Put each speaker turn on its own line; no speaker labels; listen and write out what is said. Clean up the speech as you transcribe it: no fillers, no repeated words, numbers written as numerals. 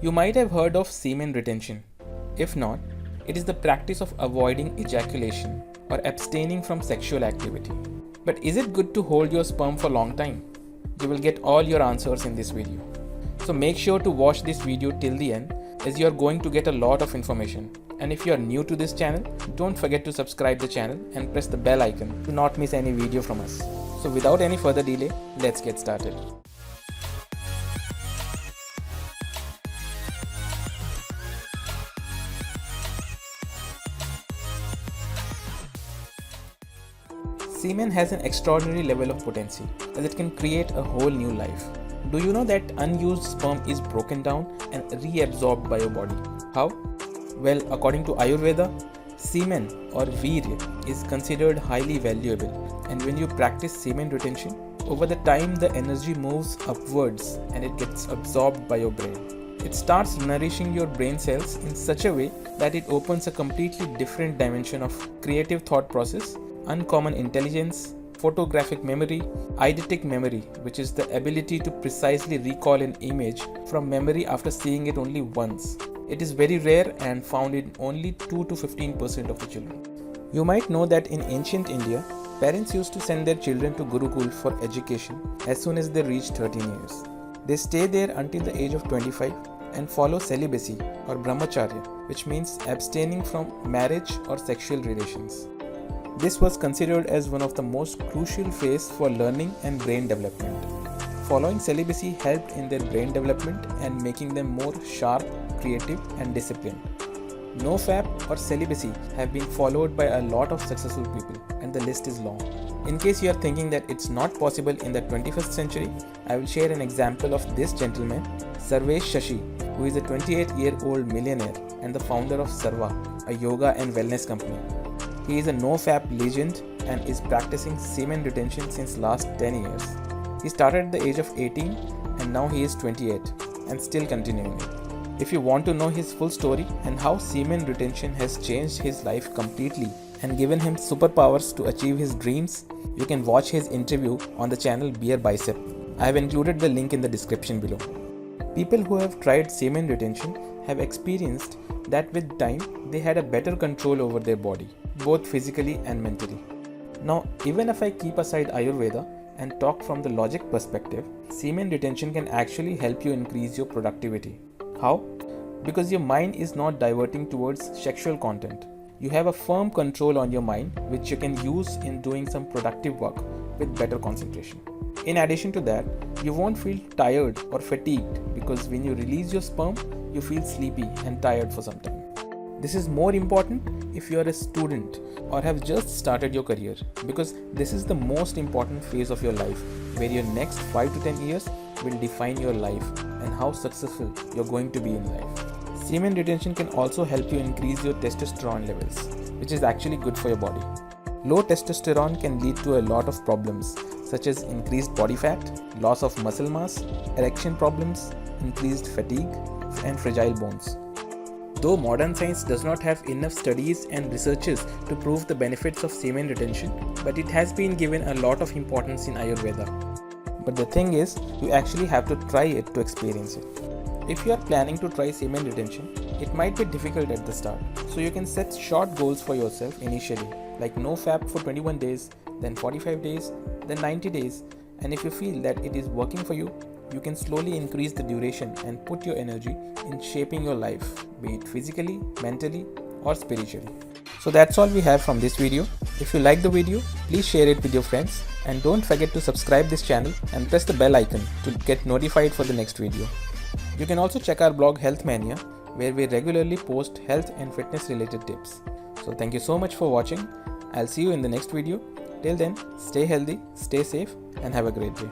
You might have heard of semen retention. If not, it is the practice of avoiding ejaculation or abstaining from sexual activity. But is it good to hold your sperm for a long time? You will get all your answers in this video. So make sure to watch this video till the end, as you are going to get a lot of information. And if you are new to this channel, don't forget to subscribe the channel and press the bell icon to not miss any video from us. So without any further delay, let's get started. Semen has an extraordinary level of potency, as it can create a whole new life. Do you know that unused sperm is broken down and reabsorbed by your body? How? Well, according to Ayurveda, semen or virya is considered highly valuable, and when you practice semen retention, over the time the energy moves upwards and it gets absorbed by your brain. It starts nourishing your brain cells in such a way that it opens a completely different dimension of creative thought process, uncommon intelligence, photographic memory, eidetic memory, which is the ability to precisely recall an image from memory after seeing it only once. It is very rare and found in only 2 to 15% of the children. You might know that in ancient India, parents used to send their children to Gurukul for education as soon as they reached 13 years. They stay there until the age of 25 and follow celibacy or brahmacharya, which means abstaining from marriage or sexual relations. This was considered as one of the most crucial phases for learning and brain development. Following celibacy helped in their brain development and making them more sharp, creative, and disciplined. NoFap or celibacy have been followed by a lot of successful people, and the list is long. In case you are thinking that it's not possible in the 21st century, I will share an example of this gentleman, Sarvesh Shashi, who is a 28-year-old millionaire and the founder of Sarva, a yoga and wellness company. He is a NoFap legend and is practicing semen retention since last 10 years. He started at the age of 18 and now he is 28 and still continuing it. If you want to know his full story and how semen retention has changed his life completely and given him superpowers to achieve his dreams, you can watch his interview on the channel Beer Bicep. I have included the link in the description below. People who have tried semen retention have experienced that with time they had a better control over their body, both physically and mentally. Now, even if I keep aside Ayurveda and talk from the logic perspective, semen retention can actually help you increase your productivity. How? Because your mind is not diverting towards sexual content. You have a firm control on your mind, which you can use in doing some productive work with better concentration. In addition to that, you won't feel tired or fatigued, because when you release your sperm, you feel sleepy and tired for some time. This is more important if you are a student or have just started your career, because this is the most important phase of your life, where your next 5 to 10 years will define your life and how successful you're going to be in life. Semen retention can also help you increase your testosterone levels, which is actually good for your body. Low testosterone can lead to a lot of problems, such as increased body fat, loss of muscle mass, erection problems, increased fatigue, and fragile bones. Though modern science does not have enough studies and researches to prove the benefits of semen retention, but it has been given a lot of importance in Ayurveda. But the thing is, you actually have to try it to experience it. If you are planning to try semen retention, it might be difficult at the start, so you can set short goals for yourself initially, like NoFap for 21 days, then 45 days, then 90 days, and if you feel that it is working for you, you can slowly increase the duration and put your energy in shaping your life, be it physically, mentally, or spiritually. So that's all we have from this video. If you like the video, please share it with your friends, and don't forget to subscribe this channel and press the bell icon to get notified for the next video. You can also check our blog Health Mania, where we regularly post health and fitness related tips. So thank you so much for watching. I'll see you in the next video. Till then, stay healthy, stay safe, and have a great day.